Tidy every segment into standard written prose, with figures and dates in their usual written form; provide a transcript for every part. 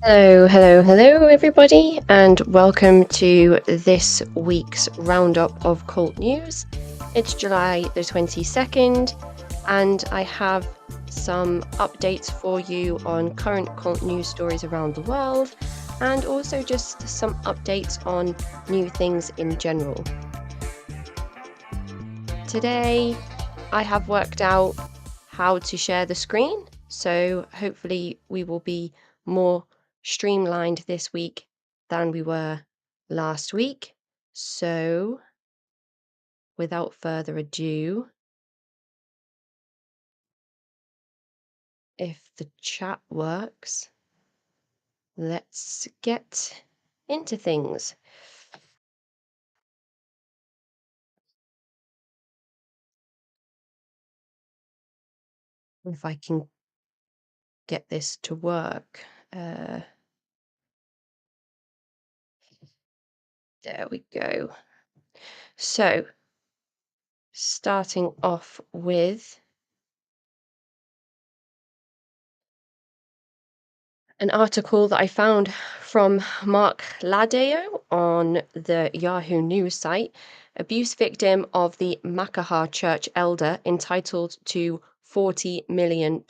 Hello, everybody, and welcome to this week's roundup of cult news. It's July the 22nd, and I have some updates for you on current cult news stories around the world, and also just some updates on new things in general. Today, I have worked out how to share the screen, so hopefully we will be more streamlined this week than we were last week. So, without further ado, if the chat works, let's get into things. If I can get this to work. There we go. So, starting off with an article that I found from Mark Ladeo on the Yahoo News site. Abuse victim of the Makaha Church elder entitled to $40 million,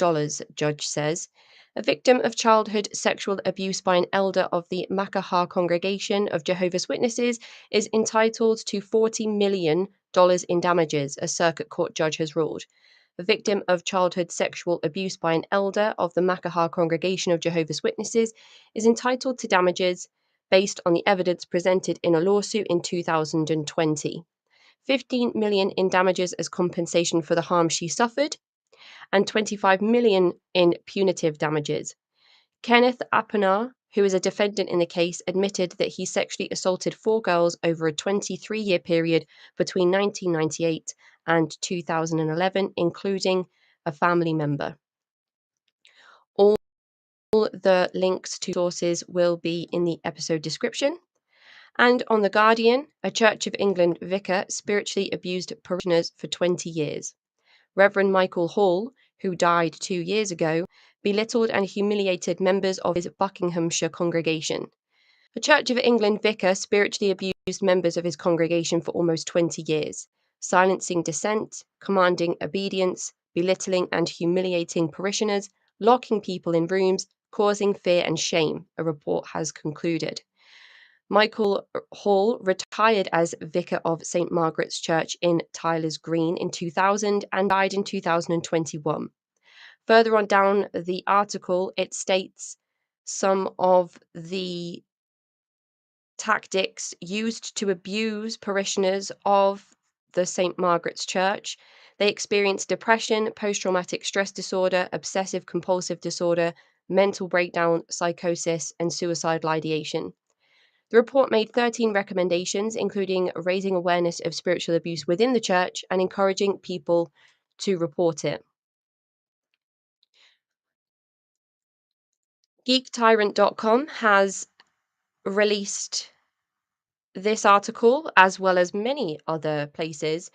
judge says. A victim of childhood sexual abuse by an elder of the Makaha Congregation of Jehovah's Witnesses is entitled to $40 million in damages, a circuit court judge has ruled. A victim of childhood sexual abuse by an elder of the Makaha Congregation of Jehovah's Witnesses is entitled to damages based on the evidence presented in a lawsuit in 2020. $15 million in damages as compensation for the harm she suffered, and $25 million in punitive damages. Kenneth Aponar, who is a defendant in the case, admitted that he sexually assaulted 4 girls over a 23-year period between 1998 and 2011, including a family member. All the links to sources will be in the episode description. And on The Guardian, a Church of England vicar spiritually abused parishioners for 20 years. Reverend Michael Hall, who died 2 years ago, belittled and humiliated members of his Buckinghamshire congregation. A Church of England vicar spiritually abused members of his congregation for almost 20 years, silencing dissent, commanding obedience, belittling and humiliating parishioners, locking people in rooms, causing fear and shame, a report has concluded. Michael Hall retired as vicar of St. Margaret's Church in Tyler's Green in 2000 and died in 2021. Further on down the article, it states some of the tactics used to abuse parishioners of the St. Margaret's Church. They experienced depression, post-traumatic stress disorder, obsessive compulsive disorder, mental breakdown, psychosis, and suicidal ideation. The report made 13 recommendations, including raising awareness of spiritual abuse within the church and encouraging people to report it. GeekTyrant.com has released this article, as well as many other places,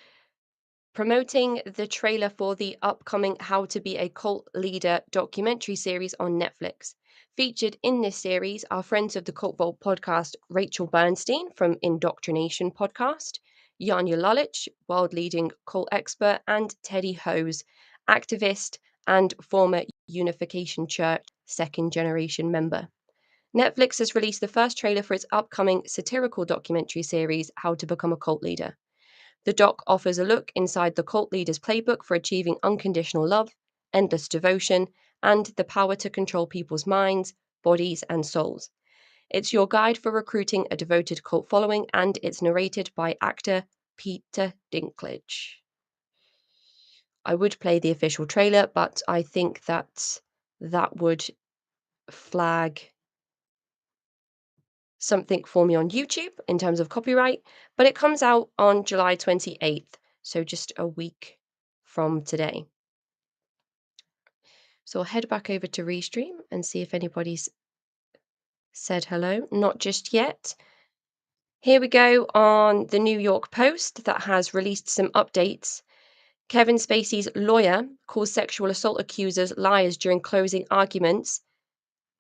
promoting the trailer for the upcoming How to Be a Cult Leader documentary series on Netflix. Featured in this series are friends of the Cult Vault podcast, Rachel Bernstein from Indoctrination podcast, Janja Lalich, world-leading cult expert, and Teddy Hose, activist and former Unification Church second-generation member. Netflix has released the first trailer for its upcoming satirical documentary series, How to Become a Cult Leader. The doc offers a look inside the cult leader's playbook for achieving unconditional love, endless devotion, and the power to control people's minds, bodies, and souls. It's your guide for recruiting a devoted cult following, and it's narrated by actor Peter Dinklage. I would play the official trailer, but I think that would flag something for me on YouTube in terms of copyright, but it comes out on July 28th, so just a week from today. So I'll head back over to Restream and see if anybody's said hello. Not just yet. Here we go on the New York Post that has released some updates. Kevin Spacey's lawyer calls sexual assault accusers liars during closing arguments.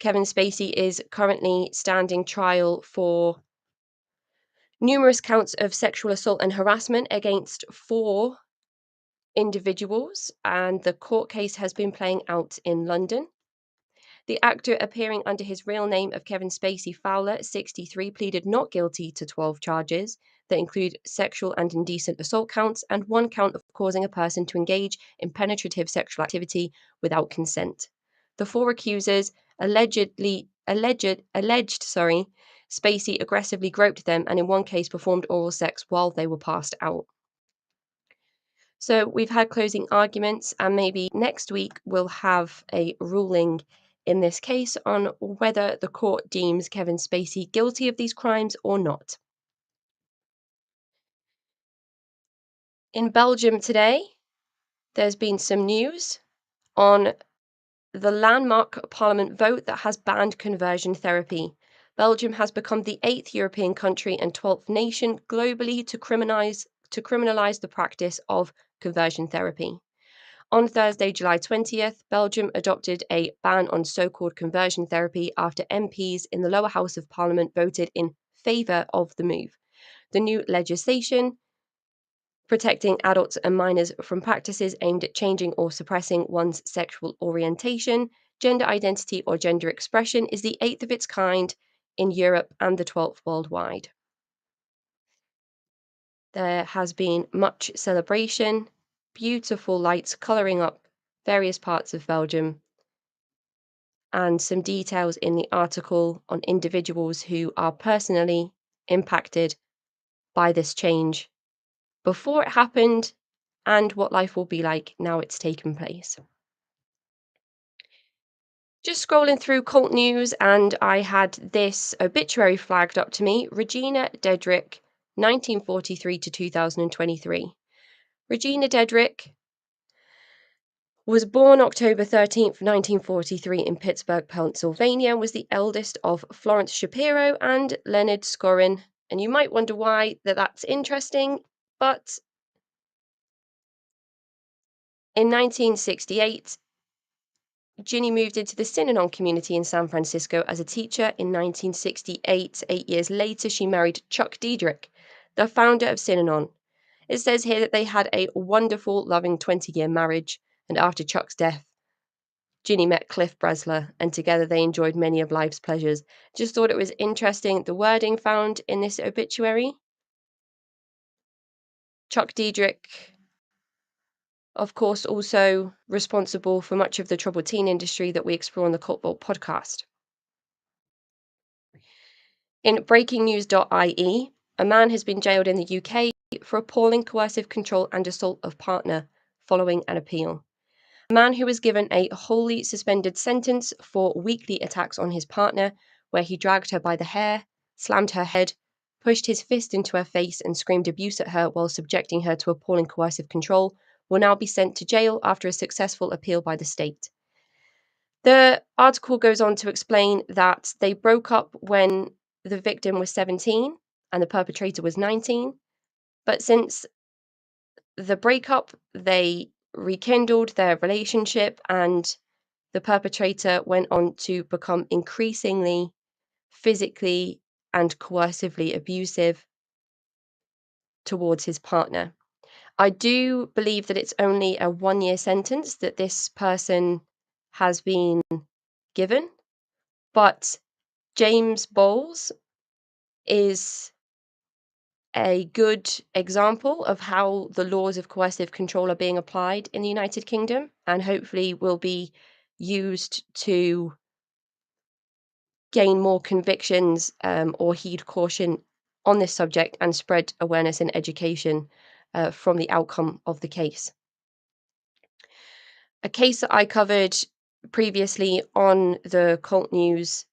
Kevin Spacey is currently standing trial for numerous counts of sexual assault and harassment against 4 individuals, and the court case has been playing out in London. The actor, appearing under his real name of Kevin Spacey Fowler, 63, pleaded not guilty to 12 charges that include sexual and indecent assault counts and 1 count of causing a person to engage in penetrative sexual activity without consent. The 4 accusers alleged Spacey aggressively groped them and in one case performed oral sex while they were passed out. So we've had closing arguments, and maybe next week we'll have a ruling in this case on whether the court deems Kevin Spacey guilty of these crimes or not. In Belgium today, there's been some news on the landmark parliament vote that has banned conversion therapy. Belgium has become the 8th European country and 12th nation globally to criminalize the practice of conversion therapy. On Thursday, July 20th, Belgium adopted a ban on so-called conversion therapy after MPs in the lower house of parliament voted in favour of the move. The new legislation protecting adults and minors from practices aimed at changing or suppressing one's sexual orientation, gender identity, or gender expression is the 8th of its kind in Europe and the 12th worldwide. There has been much celebration, beautiful lights colouring up various parts of Belgium, and some details in the article on individuals who are personally impacted by this change before it happened and what life will be like now it's taken place. Just scrolling through cult news, and I had this obituary flagged up to me. Regina Dedrick, 1943 to 2023. Regina Dedrick was born October 13th, 1943 in Pittsburgh, Pennsylvania, and was the eldest of Florence Shapiro and Leonard Scorin. And you might wonder why that's interesting, but in 1968, Ginny moved into the Synanon community in San Francisco as a teacher. In 1968, 8 years later, she married Chuck Dedrick, the founder of Synanon. It says here that they had a wonderful, loving 20-year marriage, and after Chuck's death, Ginny met Cliff Bresler, and together they enjoyed many of life's pleasures. Just thought it was interesting, the wording found in this obituary. Chuck Dedrick, of course, also responsible for much of the troubled teen industry that we explore on the Cult Vault podcast. In breakingnews.ie, a man has been jailed in the UK for appalling coercive control and assault of partner following an appeal. A man who was given a wholly suspended sentence for weekly attacks on his partner, where he dragged her by the hair, slammed her head, pushed his fist into her face, and screamed abuse at her while subjecting her to appalling coercive control, will now be sent to jail after a successful appeal by the state. The article goes on to explain that they broke up when the victim was 17 and the perpetrator was 19, but since the breakup, they rekindled their relationship, and the perpetrator went on to become increasingly physically and coercively abusive towards his partner. I do believe that it's only a 1-year sentence that this person has been given, but James Bowles is a good example of how the laws of coercive control are being applied in the United Kingdom, and hopefully will be used to gain more convictions or heed caution on this subject and spread awareness and education from the outcome of the case. A case that I covered previously on the Cult News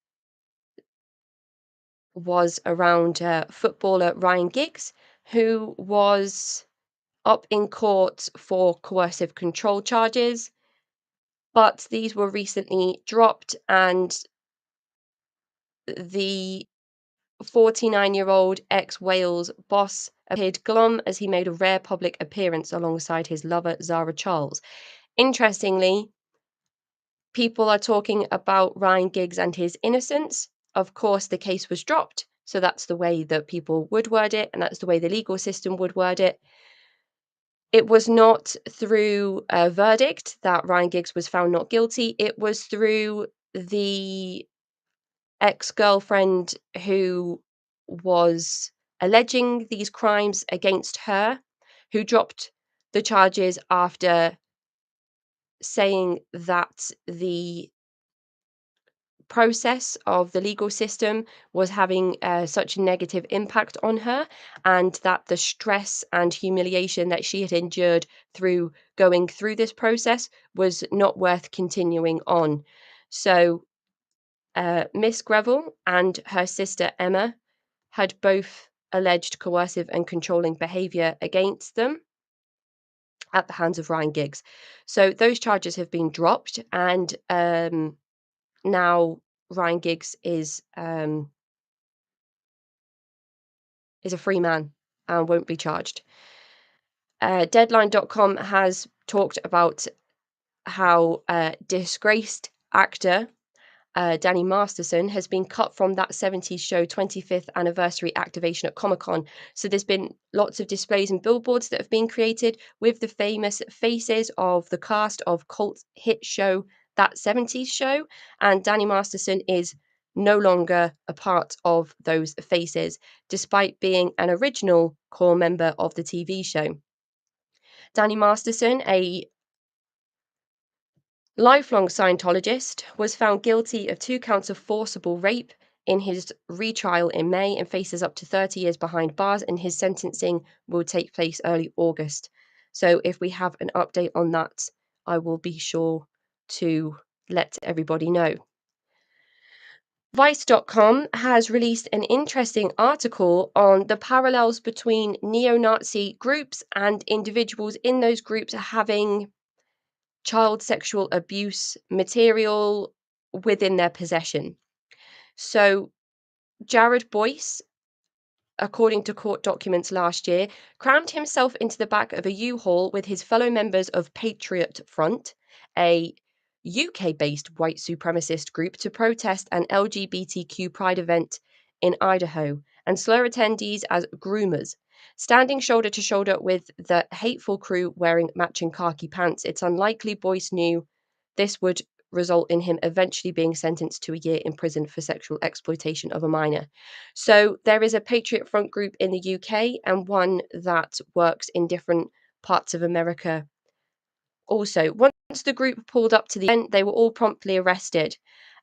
was around footballer Ryan Giggs, who was up in court for coercive control charges, but these were recently dropped, and the 49-year-old ex-Wales boss appeared glum as he made a rare public appearance alongside his lover Zara Charles. Interestingly, people are talking about Ryan Giggs and his innocence. Of course, the case was dropped, so that's the way that people would word it, and that's the way the legal system would word it. It was not through a verdict that Ryan Giggs was found not guilty. It was through the ex-girlfriend who was alleging these crimes against her, who dropped the charges after saying that the process of the legal system was having such a negative impact on her, and that the stress and humiliation that she had endured through going through this process was not worth continuing on. So Miss Greville and her sister Emma had both alleged coercive and controlling behaviour against them at the hands of Ryan Giggs. So those charges have been dropped, and now Ryan Giggs is a free man and won't be charged. Deadline.com has talked about how disgraced actor Danny Masterson has been cut from that 70s show 25th anniversary activation at Comic-Con. So there's been lots of displays and billboards that have been created with the famous faces of the cast of cult hit show That 70s Show, and Danny Masterson is no longer a part of those faces, despite being an original core member of the TV show. Danny Masterson, a lifelong Scientologist, was found guilty of 2 counts of forcible rape in his retrial in May and faces up to 30 years behind bars, and his sentencing will take place early August. So if we have an update on that, I will be sure to let everybody know. Vice.com has released an interesting article on the parallels between neo-Nazi groups and individuals in those groups having child sexual abuse material within their possession. So Jared Boyce, according to court documents last year, crammed himself into the back of a U-Haul with his fellow members of Patriot Front, a UK-based white supremacist group, to protest an LGBTQ pride event in Idaho, and slur attendees as groomers. Standing shoulder to shoulder with the hateful crew wearing matching khaki pants, it's unlikely Boyce knew this would result in him eventually being sentenced to a year in prison for sexual exploitation of a minor. So there is a Patriot Front group in the UK and one that works in different parts of America. Also, once the group pulled up to the event, they were all promptly arrested.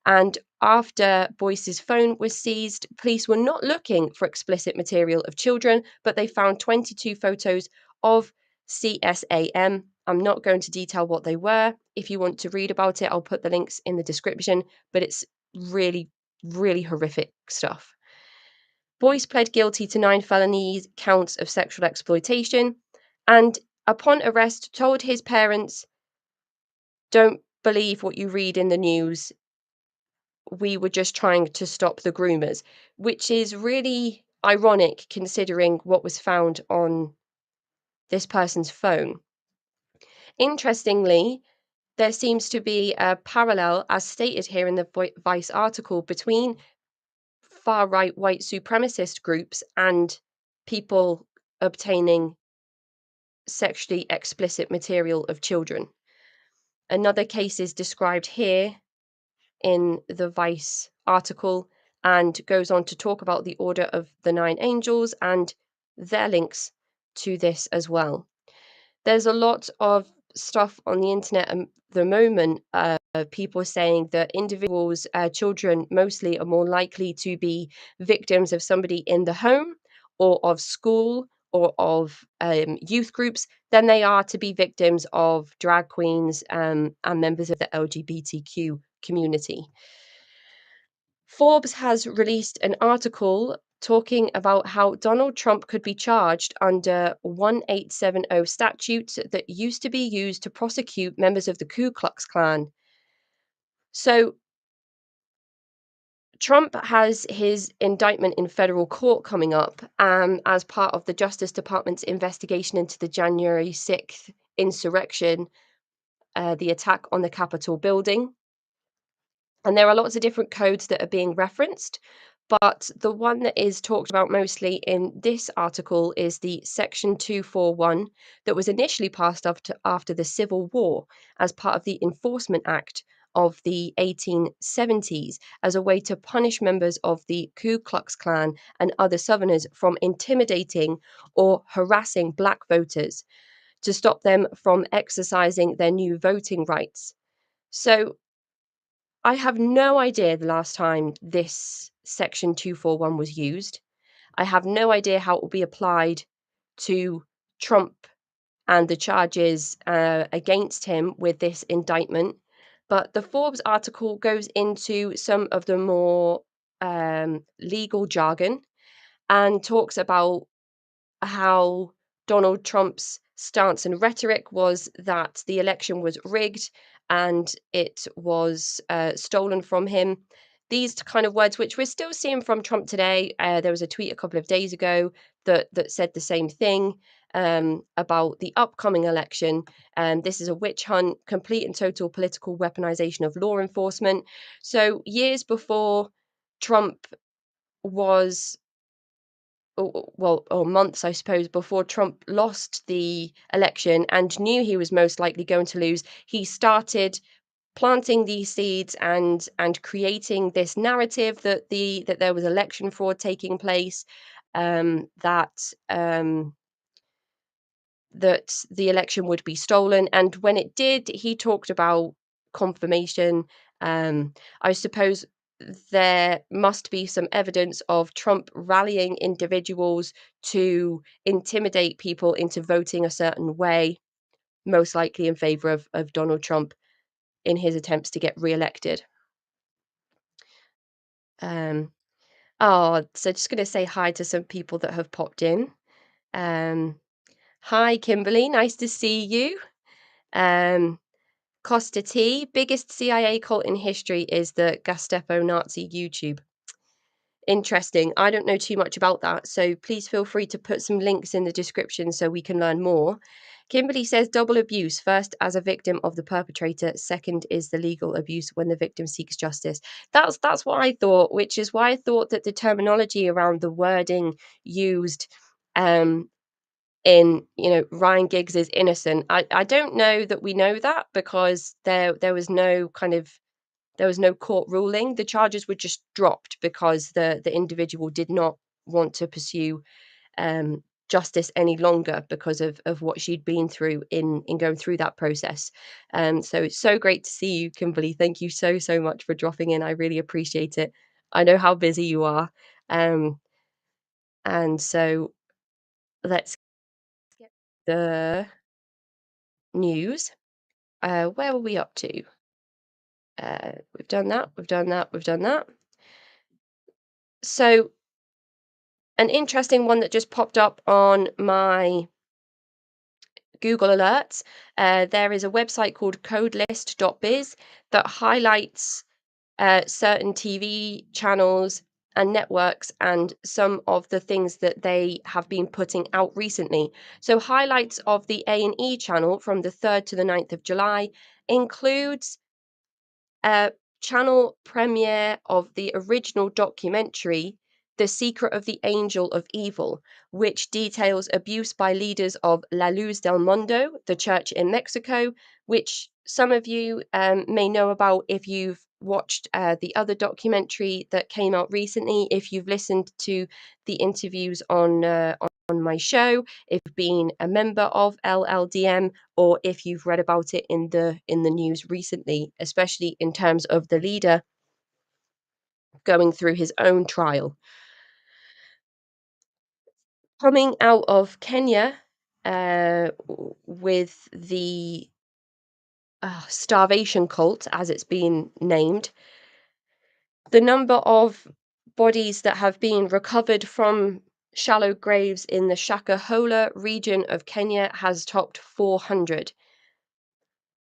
And after Boyce's phone was seized, police were not looking for explicit material of children, but they found 22 photos of CSAM. I'm not going to detail what they were. If you want to read about it, I'll put the links in the description, but it's really, really horrific stuff. Boyce pled guilty to 9 felony counts of sexual exploitation, and upon arrest told his parents, "Don't believe what you read in the news. We were just trying to stop the groomers," which is really ironic considering what was found on this person's phone. Interestingly, there seems to be a parallel, as stated here in the Vice article, between far-right white supremacist groups and people obtaining sexually explicit material of children. Another case is described here in the Vice article and goes on to talk about the Order of the Nine Angels and their links to this as well. There's a lot of stuff on the internet at the moment, people saying that individuals, children mostly, are more likely to be victims of somebody in the home or of school or of youth groups than they are to be victims of drag queens and members of the LGBTQ community. Forbes has released an article talking about how Donald Trump could be charged under 1870 statutes that used to be used to prosecute members of the Ku Klux Klan. So Trump has his indictment in federal court coming up as part of the Justice Department's investigation into the January 6th insurrection, the attack on the Capitol building. And there are lots of different codes that are being referenced, but the one that is talked about mostly in this article is the Section 241 that was initially passed after the Civil War as part of the Enforcement Act of the 1870s as a way to punish members of the Ku Klux Klan and other Southerners from intimidating or harassing Black voters to stop them from exercising their new voting rights. So I have no idea the last time this Section 241 was used. I have no idea how it will be applied to Trump and the charges against him with this indictment. But the Forbes article goes into some of the more legal jargon and talks about how Donald Trump's stance and rhetoric was that the election was rigged and it was stolen from him. These kind of words, which we're still seeing from Trump today. There was a tweet a couple of days ago that said the same thing about the upcoming election. This is a witch hunt, complete and total political weaponization of law enforcement. So years before Trump was or months, I suppose, before Trump lost the election and knew he was most likely going to lose, he started planting these seeds and creating this narrative that there was election fraud taking place, that the election would be stolen. And when it did, he talked about confirmation. I suppose there must be some evidence of Trump rallying individuals to intimidate people into voting a certain way, most likely in favor of Donald Trump in his attempts to get reelected. Um, so just going to say hi to some people that have popped in. Hi, Kimberly. Nice to see you. Costa T, biggest CIA cult in history is the Gestapo Nazi YouTube. Interesting. I don't know too much about that, so please feel free to put some links in the description so we can learn more. Kimberly says double abuse, first as a victim of the perpetrator, second is the legal abuse when the victim seeks justice. That's what I thought, which is why I thought that the terminology around the wording used in Ryan Giggs is innocent. I don't know that we know that because there was no court ruling. The charges were just dropped because the individual did not want to pursue justice any longer because of what she'd been through in going through that process. So it's so great to see you, Kimberly. Thank you so much for dropping in. I really appreciate it. I know how busy you are. And so let's get the news. Where were we up to? We've done that. So an interesting one that just popped up on my Google alerts. There is a website called codelist.biz that highlights certain TV channels and networks and some of the things that they have been putting out recently. So highlights of the A&E channel from the 3rd to the 9th of July includes a channel premiere of the original documentary The Secret of the Angel of Evil, which details abuse by leaders of La Luz del Mundo, the church in Mexico, which some of you may know about if you've watched the other documentary that came out recently, if you've listened to the interviews on my show, if you've been a member of LLDM, or if you've read about it in the news recently, especially in terms of the leader going through his own trial. Coming out of Kenya with the starvation cult, as it's been named, The number of bodies that have been recovered from shallow graves in the Shakahola region of Kenya has topped 400.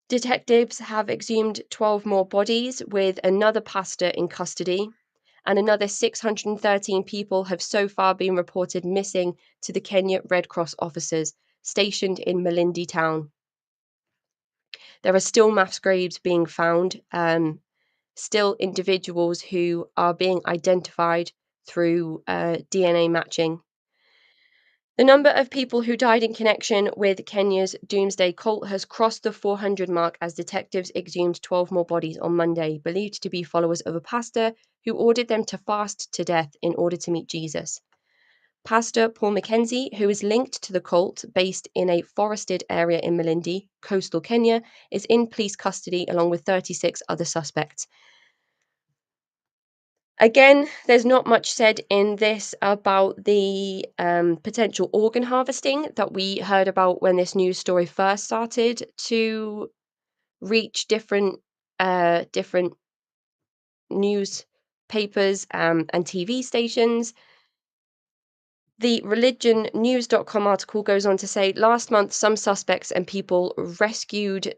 Detectives have exhumed 12 more bodies, with another pastor in custody, and another 613 people have so far been reported missing to the Kenya Red Cross officers stationed in Malindi town. There are still mass graves being found, still individuals who are being identified through DNA matching. The number of people who died in connection with Kenya's doomsday cult has crossed the 400 mark as detectives exhumed 12 more bodies on Monday, believed to be followers of a pastor who ordered them to fast to death in order to meet Jesus. Pastor Paul Mackenzie, who is linked to the cult based in a forested area in Malindi, coastal Kenya, is in police custody along with 36 other suspects. Again, there's not much said in this about the potential organ harvesting that we heard about when this news story first started to reach different newspapers and TV stations. The religionnews.com article goes on to say last month some suspects and people rescued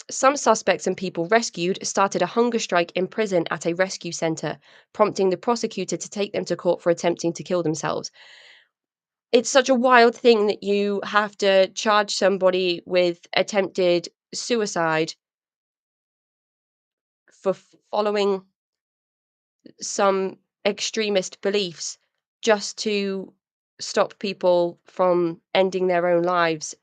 started a hunger strike in prison at a rescue center, prompting the prosecutor to take them to court for attempting to kill themselves. It's such a wild thing that you have to charge somebody with attempted suicide for following some extremist beliefs just to stop people from ending their own lives.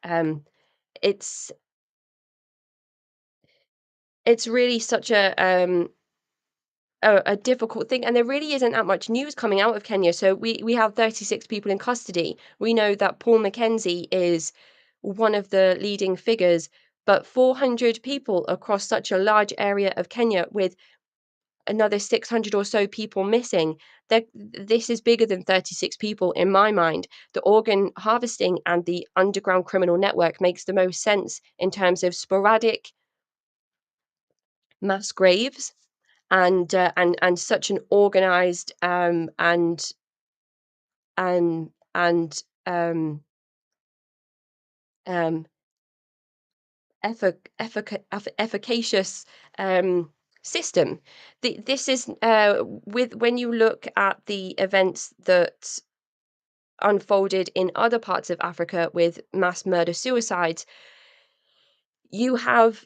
It's really such a difficult thing, and there really isn't that much news coming out of Kenya. So we have 36 people in custody. We know that Paul Mackenzie is one of the leading figures, but 400 people across such a large area of Kenya with another 600 or so people missing. This is bigger than 36 people in my mind. The organ harvesting and the underground criminal network makes the most sense in terms of sporadic mass graves and such an organized and um, efficacious system. This is with when you look at the events that unfolded in other parts of Africa with mass murder suicides, you have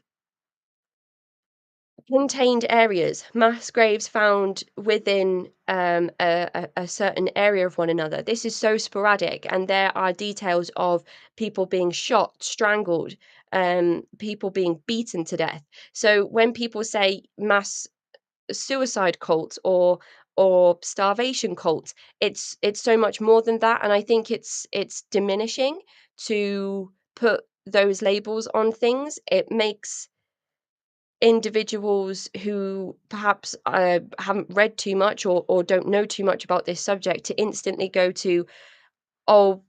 contained areas, mass graves found within a certain area of one another. This is so sporadic, and there are details of people being shot, strangled, people being beaten to death. So when people say mass suicide cults or starvation cults, it's so much more than that, and I think it's diminishing to put those labels on things. It makes individuals who perhaps haven't read too much or don't know too much about this subject to instantly go to, oh,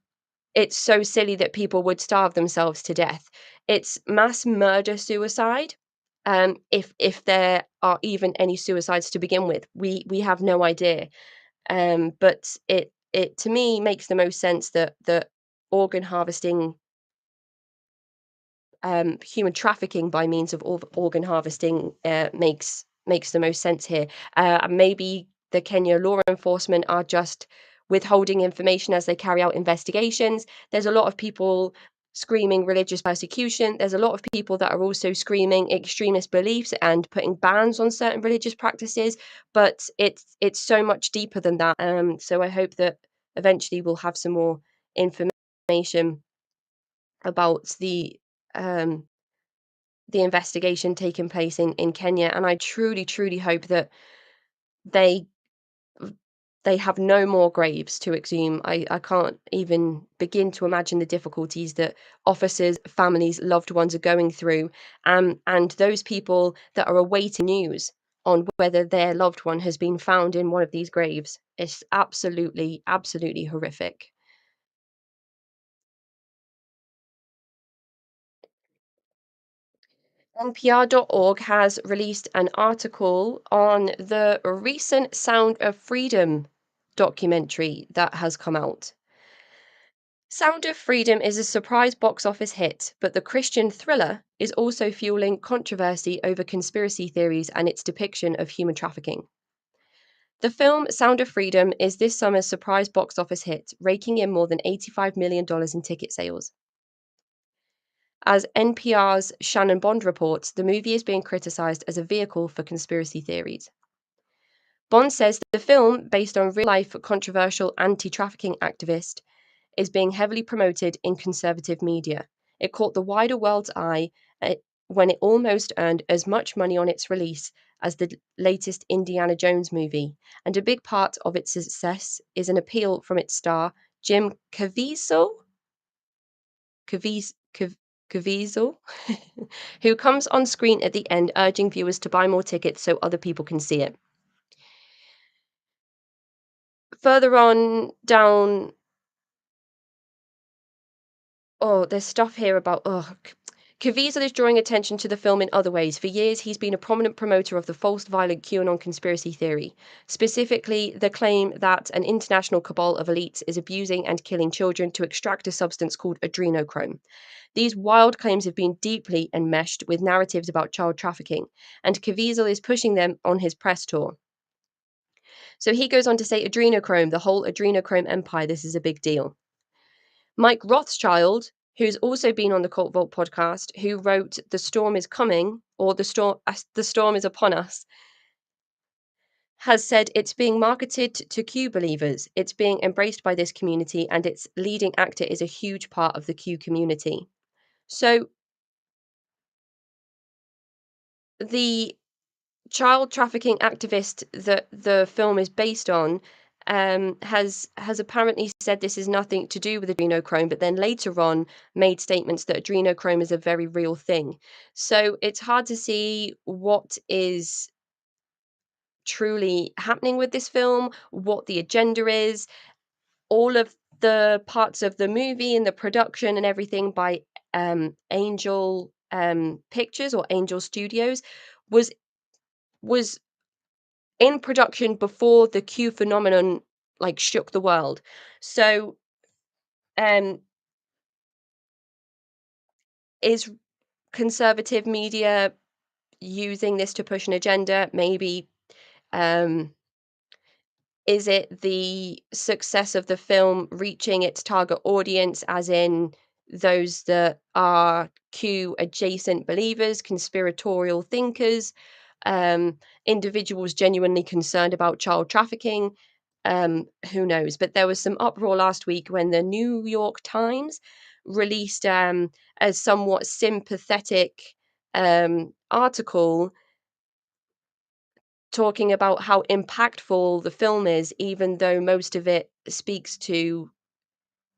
it's so silly that people would starve themselves to death. It's mass murder suicide. If there are even any suicides to begin with, we have no idea. But it to me makes the most sense that organ harvesting, human trafficking by means of organ harvesting makes the most sense here. And maybe the Kenya law enforcement are just withholding information as they carry out investigations. There's a lot of people screaming religious persecution. There's a lot of people that are also screaming extremist beliefs and putting bans on certain religious practices. But it's so much deeper than that. So I hope that eventually we'll have some more information about um, the investigation taking place in Kenya, and I truly, truly hope that they they have no more graves to exhume. I can't even begin to imagine the difficulties that officers, families, loved ones are going through, and those people that are awaiting news on whether their loved one has been found in one of these graves. It's absolutely, absolutely horrific. NPR.org has released an article on the recent Sound of Freedom documentary that has come out. Sound of Freedom is a surprise box office hit, but the Christian thriller is also fueling controversy over conspiracy theories and its depiction of human trafficking. The film Sound of Freedom is this summer's surprise box office hit, raking in more than $85 million in ticket sales. As NPR's Shannon Bond reports, the movie is being criticized as a vehicle for conspiracy theories. Bond says the film, based on real-life controversial anti-trafficking activist, is being heavily promoted in conservative media. It caught the wider world's eye when it almost earned as much money on its release as the latest Indiana Jones movie, and a big part of its success is an appeal from its star, Jim Caviezel, who comes on screen at the end urging viewers to buy more tickets so other people can see it. Further on down, there's stuff here about, Caviezel is drawing attention to the film in other ways. For years, he's been a prominent promoter of the false, violent QAnon conspiracy theory, specifically the claim that an international cabal of elites is abusing and killing children to extract a substance called adrenochrome. These wild claims have been deeply enmeshed with narratives about child trafficking, and Caviezel is pushing them on his press tour. So he goes on to say adrenochrome, the whole adrenochrome empire, this is a big deal. Mike Rothschild, who's also been on the Cult Vault podcast, who wrote The Storm is Coming, or The Storm is Upon Us, has said it's being marketed to Q believers. It's being embraced by this community, and its leading actor is a huge part of the Q community. So the child trafficking activist that the film is based on has apparently said this is nothing to do with adrenochrome, but then later on made statements that adrenochrome is a very real thing. So it's hard to see what is truly happening with this film, what the agenda is. All of the parts of the movie and the production and everything by Angel Pictures or Angel Studios was in production before the Q phenomenon shook the world. So is conservative media using this to push an agenda? Maybe. Is it the success of the film reaching its target audience, as in those that are Q adjacent believers, conspiratorial thinkers, individuals genuinely concerned about child trafficking? Who knows? But there was some uproar last week when the New York Times released a somewhat sympathetic article talking about how impactful the film is, even though most of it speaks to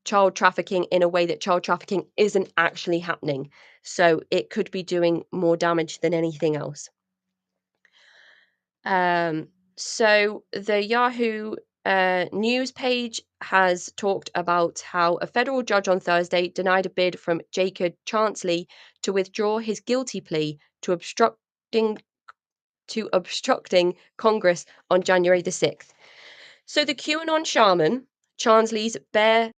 child trafficking in a way that child trafficking isn't actually happening. So it could be doing more damage than anything else. So the Yahoo news page has talked about how a federal judge on Thursday denied a bid from Jacob Chansley to withdraw his guilty plea to obstructing Congress on January the 6th. So the QAnon shaman, Chansley's bare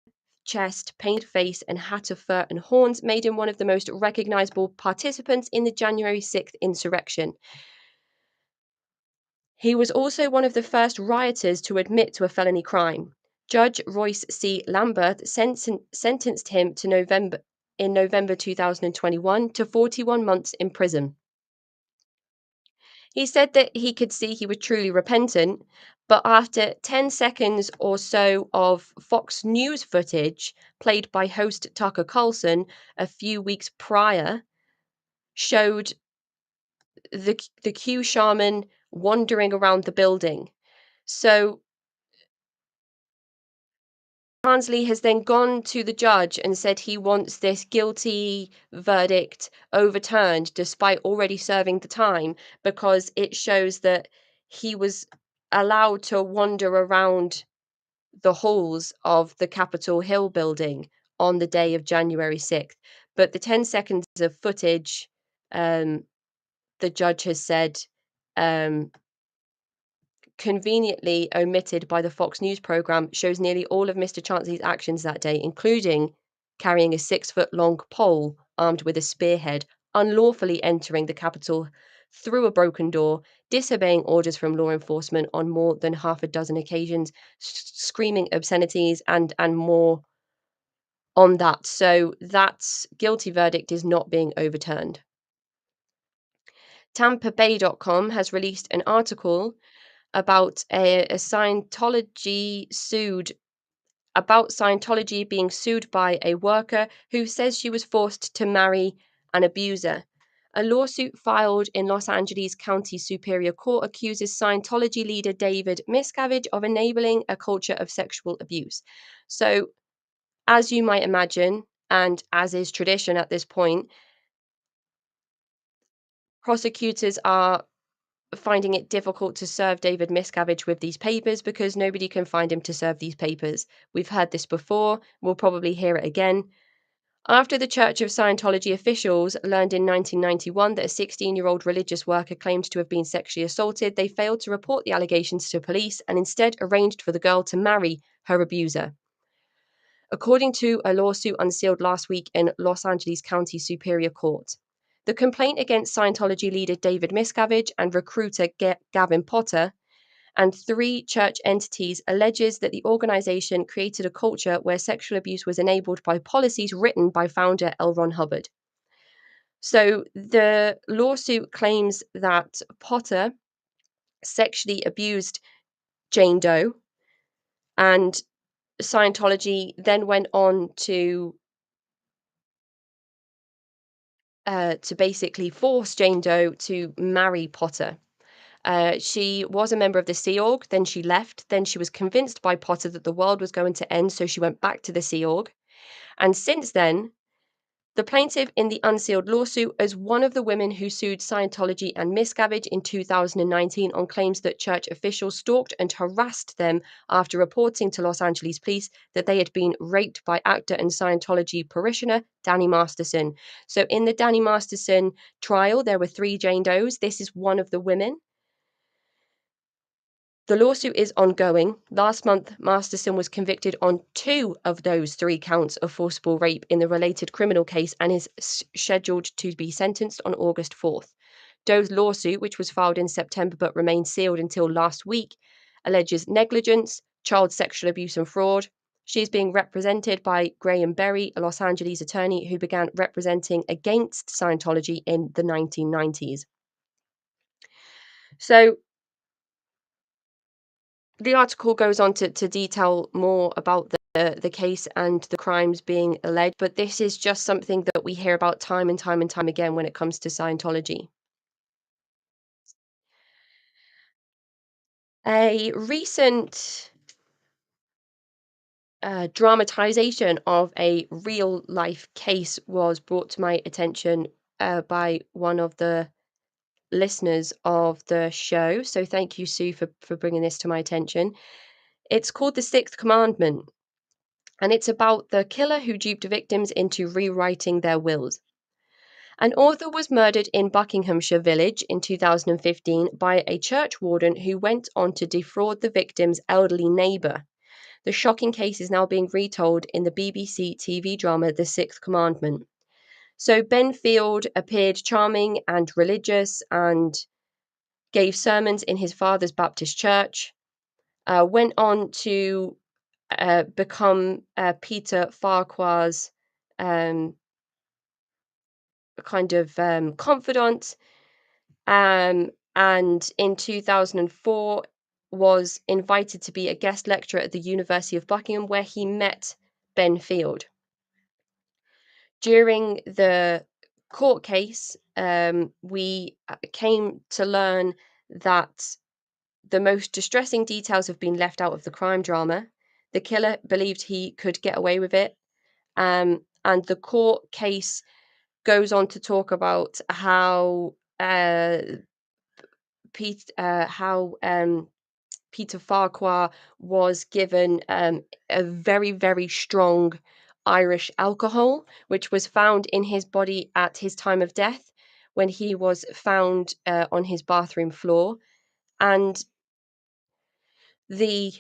chest, painted face, and hat of fur and horns made him one of the most recognizable participants in the January 6th insurrection. He was also one of the first rioters to admit to a felony crime. Judge Royce C. Lambert sentenced him to November 2021 to 41 months in prison. He said that he could see he was truly repentant, but after 10 seconds or so of Fox News footage played by host Tucker Carlson a few weeks prior showed the Q shaman wandering around the building. So Chansley has then gone to the judge and said he wants this guilty verdict overturned despite already serving the time, because it shows that he was allowed to wander around the halls of the Capitol Hill building on the day of January 6th. But the 10 seconds of footage the judge has said, conveniently omitted by the Fox News programme, shows nearly all of Mr. Chansley's actions that day, including carrying a 6-foot-long pole armed with a spearhead, unlawfully entering the Capitol through a broken door, disobeying orders from law enforcement on more than half a dozen occasions, screaming obscenities and more on that. So that guilty verdict is not being overturned. TampaBay.com has released an article about a Scientology being sued by a worker who says she was forced to marry an abuser. A lawsuit filed in Los Angeles County Superior Court accuses Scientology leader David Miscavige of enabling a culture of sexual abuse. So, as you might imagine, and as is tradition at this point, prosecutors are finding it difficult to serve David Miscavige with these papers because nobody can find him to serve these papers. We've heard this before. We'll probably hear it again. After the Church of Scientology officials learned in 1991 that a 16-year-old religious worker claimed to have been sexually assaulted, they failed to report the allegations to police and instead arranged for the girl to marry her abuser. According to a lawsuit unsealed last week in Los Angeles County Superior Court. The complaint against Scientology leader David Miscavige and recruiter Gavin Potter and 3 church entities alleges that the organization created a culture where sexual abuse was enabled by policies written by founder L. Ron Hubbard. So the lawsuit claims that Potter sexually abused Jane Doe, and Scientology then went on to basically force Jane Doe to marry Potter. She was a member of the Sea Org, then she left, then she was convinced by Potter that the world was going to end, so she went back to the Sea Org. And since then, the plaintiff in the unsealed lawsuit is one of the women who sued Scientology and Miscavige in 2019 on claims that church officials stalked and harassed them after reporting to Los Angeles police that they had been raped by actor and Scientology parishioner Danny Masterson. So in the Danny Masterson trial, there were 3 Jane Does. This is one of the women. The lawsuit is ongoing. Last month, Masterson was convicted on 2 of those 3 counts of forcible rape in the related criminal case and is scheduled to be sentenced on August 4th. Doe's lawsuit, which was filed in September but remained sealed until last week, alleges negligence, child sexual abuse and fraud. She is being represented by Graham Berry, a Los Angeles attorney who began representing against Scientology in the 1990s. So the article goes on to detail more about the case and the crimes being alleged, but this is just something that we hear about time and time and time again when it comes to Scientology. A recent dramatization of a real life case was brought to my attention by one of the listeners of the show. So thank you, Sue, for bringing this to my attention. It's called The Sixth Commandment. And it's about the killer who duped victims into rewriting their wills. An author was murdered in Buckinghamshire Village in 2015 by a church warden who went on to defraud the victim's elderly neighbour. The shocking case is now being retold in the BBC TV drama The Sixth Commandment. So Ben Field appeared charming and religious and gave sermons in his father's Baptist church, went on to become Peter Farquhar's kind of confidant, and in 2004 was invited to be a guest lecturer at the University of Buckingham, where he met Ben Field. During the court case, we came to learn that the most distressing details have been left out of the crime drama. The killer believed he could get away with it. And the court case goes on to talk about how Peter Farquhar was given a very, very strong Irish alcohol, which was found in his body at his time of death, when he was found on his bathroom floor. And the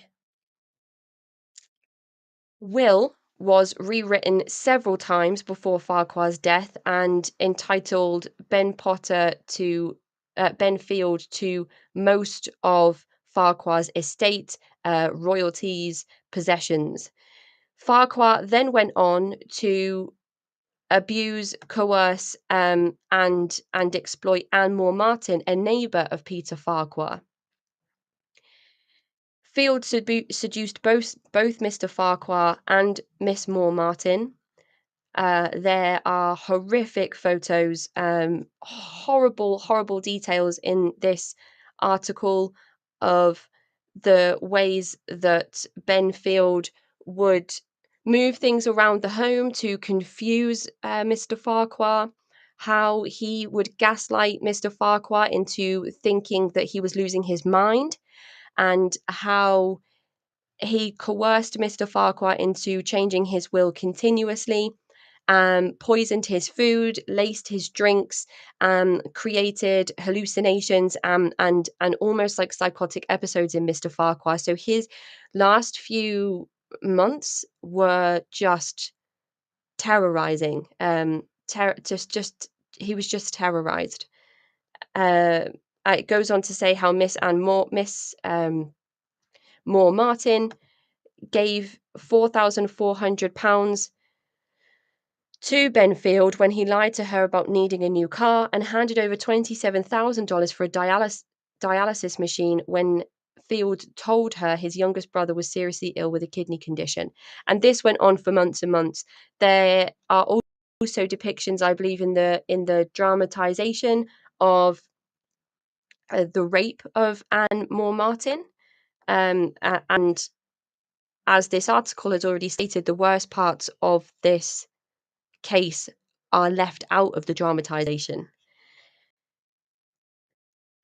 will was rewritten several times before Farquhar's death and entitled Ben Field to most of Farquhar's estate, royalties, possessions. Farquhar then went on to abuse, coerce, and exploit Anne Moore Martin, a neighbour of Peter Farquhar. Field seduced both Mr. Farquhar and Miss Moore Martin. There are horrific photos, horrible details in this article of the ways that Ben Field would move things around the home to confuse Mr. Farquhar, how he would gaslight Mr. Farquhar into thinking that he was losing his mind, and how he coerced Mr. Farquhar into changing his will continuously, poisoned his food, laced his drinks, created hallucinations, and almost like psychotic episodes in Mr. Farquhar. So his last few months were just terrorizing. He was just terrorized. It goes on to say how Miss Moore Martin gave £4,400 to Ben Field when he lied to her about needing a new car, and handed over $27,000 for a dialysis machine when Field told her his youngest brother was seriously ill with a kidney condition. And this went on for months and months. There are also depictions, I believe, in the dramatization of the rape of Anne Moore Martin. And as this article has already stated, the worst parts of this case are left out of the dramatization.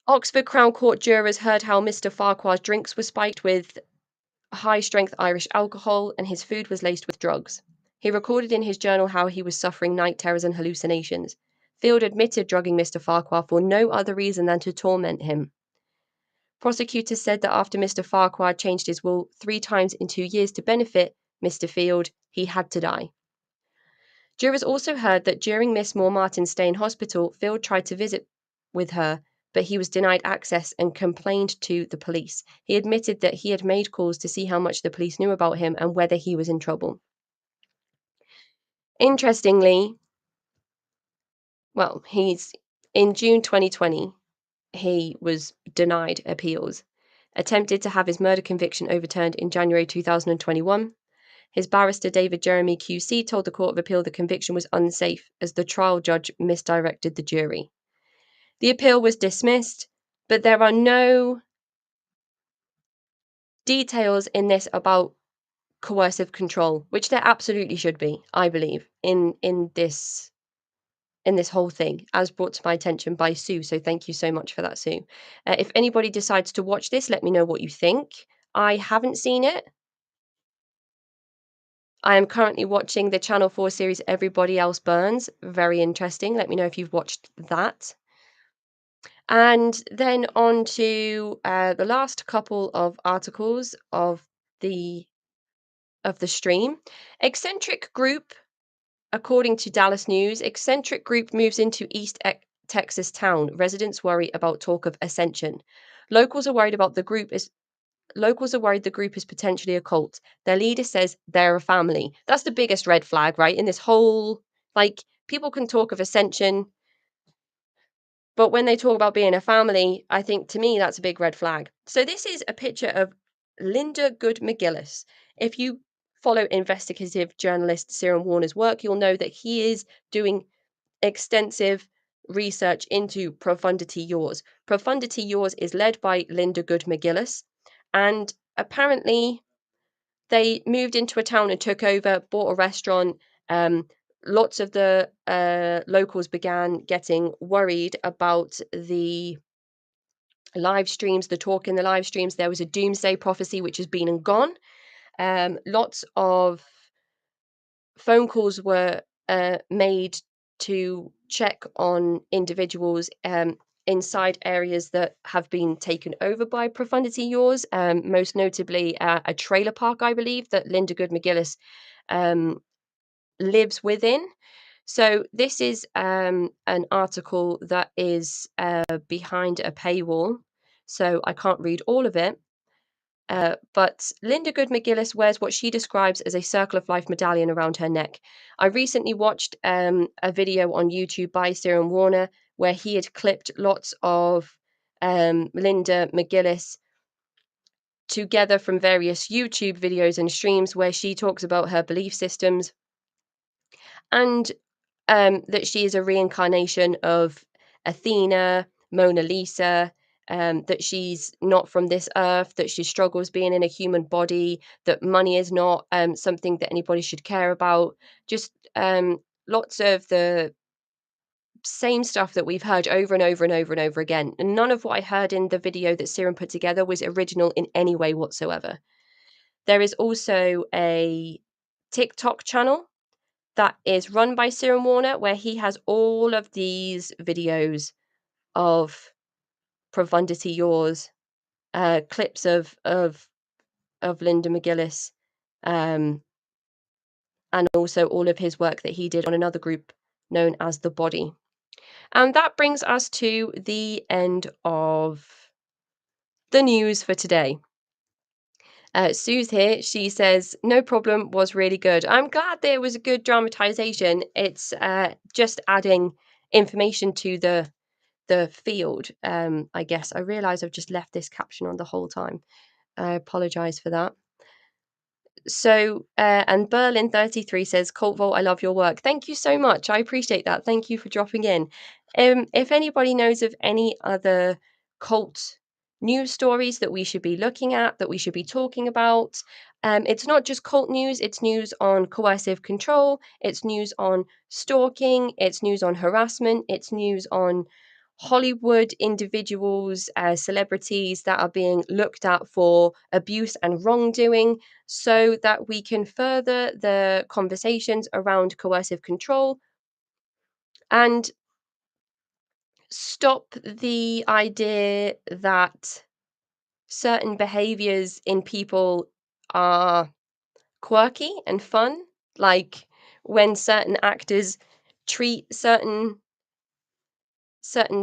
Oxford Crown Court jurors heard how Mr. Farquhar's drinks were spiked with high-strength Irish alcohol and his food was laced with drugs. He recorded in his journal how he was suffering night terrors and hallucinations. Field admitted drugging Mr. Farquhar for no other reason than to torment him. Prosecutors said that after Mr. Farquhar changed his will 3 times in 2 years to benefit Mr. Field, he had to die. Jurors also heard that during Miss Moore Martin's stay in hospital, Field tried to visit with her, but he was denied access and complained to the police. He admitted that he had made calls to see how much the police knew about him and whether he was in trouble. Interestingly, in June 2020, he was denied appeals, attempted to have his murder conviction overturned in January 2021. His barrister, David Jeremy QC, told the Court of Appeal the conviction was unsafe as the trial judge misdirected the jury. The appeal was dismissed, but there are no details in this about coercive control, which there absolutely should be, I believe, in this whole thing, as brought to my attention by Sue. So thank you so much for that, Sue. If anybody decides to watch this, let me know what you think. I haven't seen it. I am currently watching the Channel 4 series Everybody Else Burns. Very interesting. Let me know if you've watched that. And then on to the last couple of articles of the stream. Eccentric Group, according to Dallas News, Eccentric Group moves into East Texas town. Residents worry about talk of ascension. Locals are worried the group is potentially a cult. Their leader says they're a family. That's the biggest red flag, right? In this whole, people can talk of ascension, but when they talk about being a family, I think, to me, that's a big red flag. So this is a picture of Linda Good McGillis. If you follow investigative journalist Ciaran Warner's work, you'll know that he is doing extensive research into Profundity Yours. Profundity Yours is led by Linda Good McGillis, and apparently they moved into a town and took over, bought a restaurant. Lots of the locals began getting worried about the live streams, the talk in the live streams. There was a doomsday prophecy which has been and gone. Lots of phone calls were made to check on individuals inside areas that have been taken over by profundity yaws, most notably a trailer park, I believe, that Linda Good McGillis lives within. So this is an article that is behind a paywall, so I can't read all of it. But Linda Good McGillis wears what she describes as a Circle of Life medallion around her neck. I recently watched a video on YouTube by Ciaran Warner where he had clipped lots of Linda McGillis together from various YouTube videos and streams where she talks about her belief systems and that she is a reincarnation of Athena, Mona Lisa, that she's not from this earth, that she struggles being in a human body, that money is not something that anybody should care about. Just lots of the same stuff that we've heard over and over and over and over again. And none of what I heard in the video that Ciaran put together was original in any way whatsoever. There is also a TikTok channel that is run by Ciaran Warner, where he has all of these videos of profundity yaws, clips of Linda McGillis, and also all of his work that he did on another group known as The Body. And that brings us to the end of the news for today. Sue's here. She says, no problem, was really good. I'm glad there was a good dramatization. It's just adding information to the field. I guess I realize I've just left this caption on the whole time. I apologize for that. So, and Berlin 33 says, Cult Vault, I love your work. Thank you so much. I appreciate that. Thank you for dropping in. If anybody knows of any other cult news stories that we should be looking at, that we should be talking about, it's not just cult news, it's news on coercive control, it's news on stalking, it's news on harassment, it's news on Hollywood individuals, celebrities that are being looked at for abuse and wrongdoing, so that we can further the conversations around coercive control and stop the idea that certain behaviors in people are quirky and fun, like when certain actors treat certain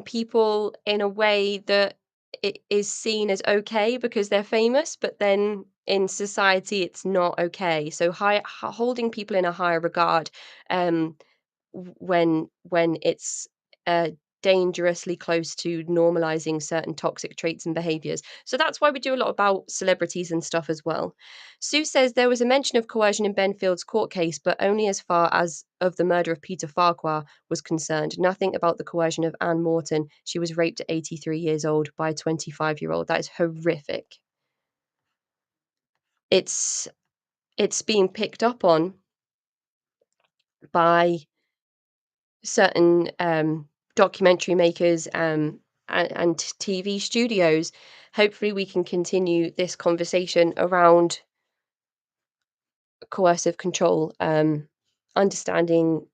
people in a way that it is seen as okay because they're famous, but then in society it's not okay. So holding people in a higher regard um, when it's dangerously close to normalizing certain toxic traits and behaviors. So that's why we do a lot about celebrities and stuff as well. Sue says there was a mention of coercion in Benfield's court case, but only as far as of the murder of Peter Farquhar was concerned. Nothing about the coercion of Anne Morton. She was raped at 83 years old by a 25-year-old. That is horrific. It's being picked up on by certain documentary makers and TV studios. Hopefully, we can continue this conversation around coercive control, understanding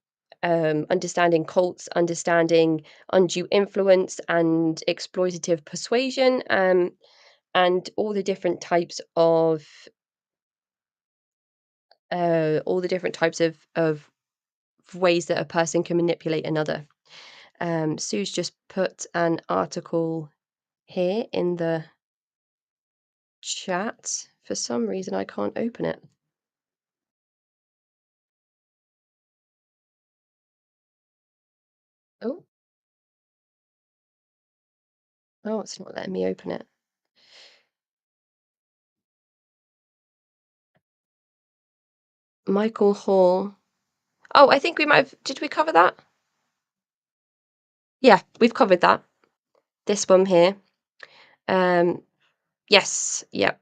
understanding cults, understanding undue influence and exploitative persuasion, and all the different types of ways that a person can manipulate another. Sue's just put an article here in the chat. For some reason, I can't open it. Oh, oh, it's not letting me open it. Michael Hall. Oh, I think we might have. Did we cover that? Yeah, we've covered that. This one here. Yes, yeah.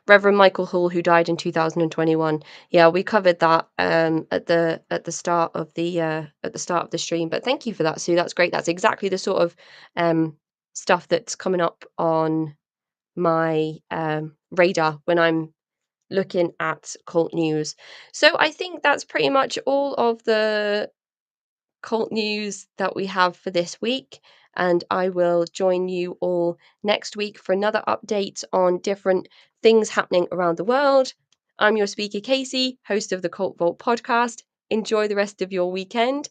Reverend Michael Hall, who died in 2021. Yeah, we covered that at the start of the stream. But thank you for that, Sue. That's great. That's exactly the sort of stuff that's coming up on my radar when I'm looking at cult news. So I think that's pretty much all of the cult news that we have for this week. And I will join you all next week for another update on different things happening around the world. I'm your speaker, Casey, host of the Cult Vault podcast. Enjoy the rest of your weekend.